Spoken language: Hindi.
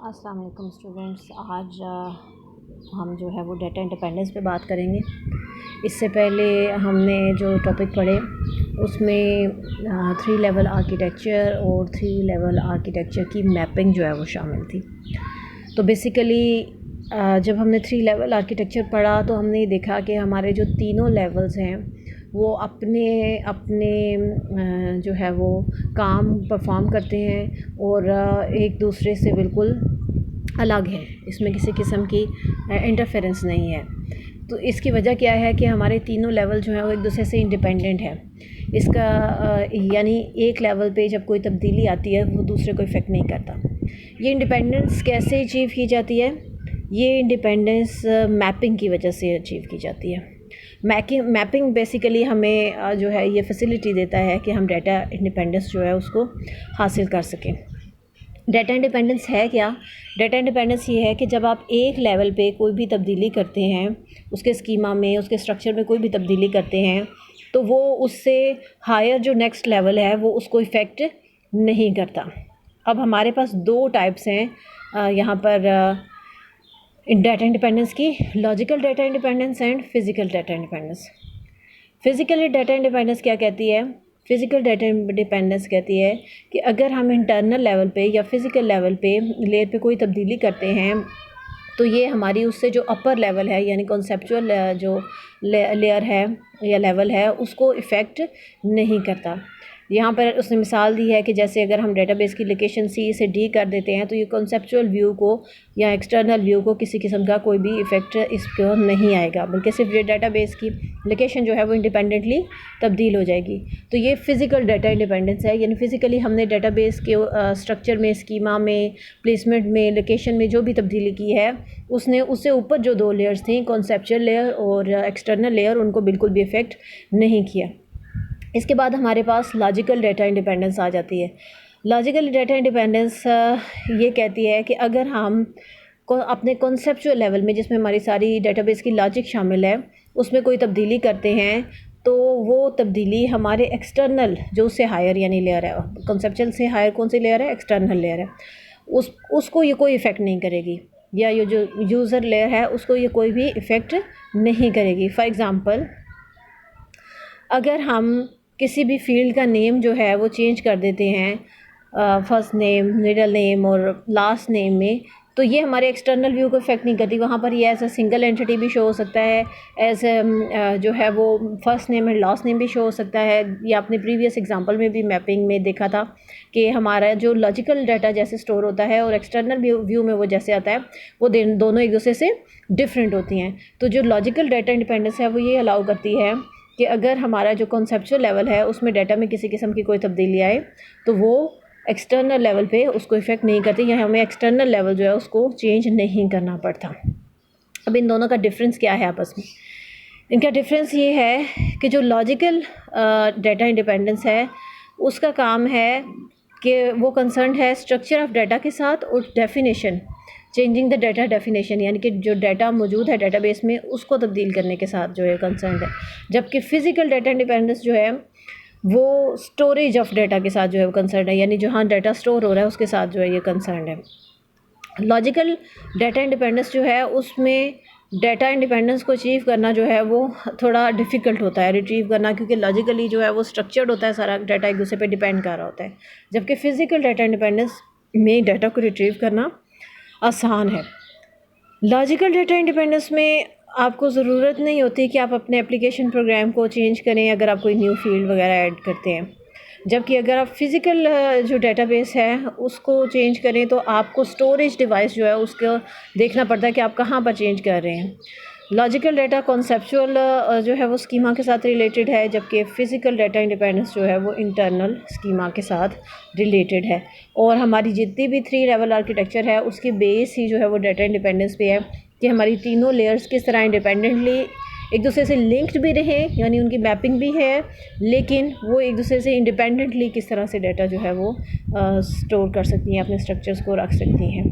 अस्सलाम वालेकुम स्टूडेंट्स। आज हम जो है वो डेटा इंडिपेंडेंस पे बात करेंगे। इससे पहले हमने जो टॉपिक पढ़े उसमें 3 लेवल आर्किटेक्चर और 3 लेवल आर्किटेक्चर की मैपिंग जो है वो शामिल थी। तो बेसिकली जब हमने 3 लेवल आर्किटेक्चर पढ़ा तो हमने देखा कि हमारे जो तीनों लेवल्स हैं वो अपने अपने जो है वो काम परफॉर्म करते हैं और एक दूसरे से बिल्कुल अलग है, इसमें किसी किस्म की इंटरफेरेंस नहीं है। तो इसकी वजह क्या है कि हमारे तीनों लेवल जो है वो एक दूसरे से इंडिपेंडेंट है। इसका यानी एक लेवल पे जब कोई तब्दीली आती है वो दूसरे को इफ़ेक्ट नहीं करता। ये इंडिपेंडेंस कैसे अचीव की जाती है? ये इंडिपेंडेंस मैपिंग की वजह से अचीव की जाती है। मैपिंग बेसिकली हमें जो है ये फैसिलिटी देता है कि हम डाटा इंडिपेंडेंस जो है उसको हासिल कर सकें। डाटा इंडिपेंडेंस है क्या? डाटा इंडिपेंडेंस ये है कि जब आप एक लेवल पे कोई भी तब्दीली करते हैं, उसके स्कीमा में, उसके स्ट्रक्चर में कोई भी तब्दीली करते हैं, तो वो उससे हायर जो नेक्स्ट लेवल है वो उसको इफ़ेक्ट नहीं करता। अब हमारे पास 2 टाइप्स हैं यहाँ पर डाटा इंडिपेंडेंस की, logical data independence and physical data independence. Physical data independence क्या कहती है? फ़िज़िकल डाटा इंडिपेंडेंस कहती है कि अगर हम इंटरनल लेवल पे या फ़िज़िकल लेवल पे लेयर पे कोई तब्दीली करते हैं तो ये हमारी उससे जो अपर लेवल है यानी कॉन्सेप्चुअल जो लेयर है या लेवल है उसको इफ़ेक्ट नहीं करता। यहाँ पर उसने मिसाल दी है कि जैसे अगर हम डेटाबेस की लोकेशन सी से डी कर देते हैं तो ये कॉन्सेप्चुअल व्यू को या एक्सटर्नल व्यू को किसी किस्म का कोई भी इफ़ेक्ट इसको नहीं आएगा, बल्कि सिर्फ ये डेटाबेस की लोकेशन जो है वो इंडिपेंडेंटली तब्दील हो जाएगी। तो ये फ़िज़िकल डाटा इंडिपेंडेंस है, यानी फ़िज़िकली हमने डेटाबेस के स्ट्रक्चर में, स्कीमा में, प्लेसमेंट में, लोकेशन में जो भी तब्दीली की है उसने उससे ऊपर जो 2 लेयर्स थी, कॉन्सेप्चुअल लेयर और एक्सटर्नल लेयर, उनको बिल्कुल भी इफ़ेक्ट नहीं किया। इसके बाद हमारे पास लॉजिकल डाटा इंडिपेंडेंस आ जाती है। लॉजिकल डाटा इंडिपेंडेंस ये कहती है कि अगर हम अपने कॉन्सेप्चुअल लेवल में, जिसमें हमारी सारी डेटाबेस की लॉजिक शामिल है, उसमें कोई तब्दीली करते हैं तो वो तब्दीली हमारे एक्सटर्नल जो उससे हायर यानी लेयर है, कॉन्सेप्चुअल से हायर कौन सी लेयर है? एक्सटर्नल लेयर है, उसको ये कोई इफ़ेक्ट नहीं करेगी, या ये जो यूज़र लेयर है उसको ये कोई भी इफ़ेक्ट नहीं करेगी। फॉर एग्ज़ाम्पल, अगर हम किसी भी फील्ड का नेम जो है वो चेंज कर देते हैं फर्स्ट नेम, मिडल नेम और लास्ट नेम में, तो ये हमारे एक्सटर्नल व्यू को इफ़ेक्ट नहीं करती। वहाँ पर ये एज अ सिंगल एंटिटी भी शो हो सकता है, एज जो है वो first name and last name भी शो हो सकता है। या अपने प्रीवियस एग्जांपल में भी मैपिंग में देखा था कि हमारा जो लॉजिकल डाटा जैसे स्टोर होता है और एक्सटर्नल व्यू में वो जैसे आता है, वो दोनों एक दूसरे से डिफरेंट होती हैं। तो जो लॉजिकल डाटा इंडिपेंडेंस है वो ये अलाउ करती है कि अगर हमारा जो कॉन्सेप्चुअल लेवल है उसमें डाटा में किसी किस्म की कोई तब्दीली आए तो वो एक्सटर्नल लेवल पे उसको इफ़ेक्ट नहीं करती, या हमें एक्सटर्नल लेवल जो है उसको चेंज नहीं करना पड़ता। अब इन दोनों का डिफरेंस क्या है आपस में? इनका डिफरेंस ये है कि जो लॉजिकल डाटा इंडिपेंडेंस है उसका काम है कि वो कंसर्न है स्ट्रक्चर ऑफ डाटा के साथ और definition, changing the data definition, यानी कि जो डाटा मौजूद है डेटाबेस में उसको तब्दील करने के साथ जो है कंसर्न है। जबकि फ़िज़िकल डाटा इंडिपेंडेंस जो है वो स्टोरेज ऑफ डाटा के साथ जो है वो कंसर्न है, यानी जहाँ डाटा स्टोर हो रहा है उसके साथ जो है ये कंसर्न है। लॉजिकल डाटा इंडिपेंडेंस जो है उसमें डाटा इंडिपेंडेंस को अचीव करना जो है वो थोड़ा डिफ़िकल्ट होता है रिट्रीव करना, क्योंकि लॉजिकली जो है वो स्ट्रक्चर्ड होता है, सारा डाटा एक दूसरे पे डिपेंड कर रहा होता है। जबकि फ़िज़िकल डाटा इंडिपेंडेंस में डाटा को रिट्रीव करना आसान है। लॉजिकल डाटा इंडिपेंडेंस में आपको ज़रूरत नहीं होती कि आप अपने एप्लीकेशन प्रोग्राम को चेंज करें अगर आप कोई न्यू फील्ड वगैरह ऐड करते हैं। जबकि अगर आप फ़िज़िकल जो डेटाबेस है उसको चेंज करें तो आपको स्टोरेज डिवाइस जो है उसको देखना पड़ता है कि आप कहाँ पर चेंज कर रहे हैं। लॉजिकल डाटा कॉन्सेप्चुअल जो है वो स्कीमा के साथ रिलेटेड है, जबकि फ़िज़िकल डाटा इंडिपेंडेंस जो है वो इंटरनल स्कीमा के साथ रिलेटेड है। और हमारी जितनी भी 3 लेवल आर्किटेक्चर है उसकी बेस ही जो है वो डाटा इंडिपेंडेंस पे है कि हमारी तीनों लेयर्स किस तरह इंडिपेंडेंटली एक दूसरे से लिंक्ड भी रहें, यानी उनकी मैपिंग भी है, लेकिन वो एक दूसरे से इंडिपेंडेंटली किस तरह से डाटा जो है वो स्टोर कर सकती हैं, अपने स्ट्रक्चर्स को रख सकती हैं।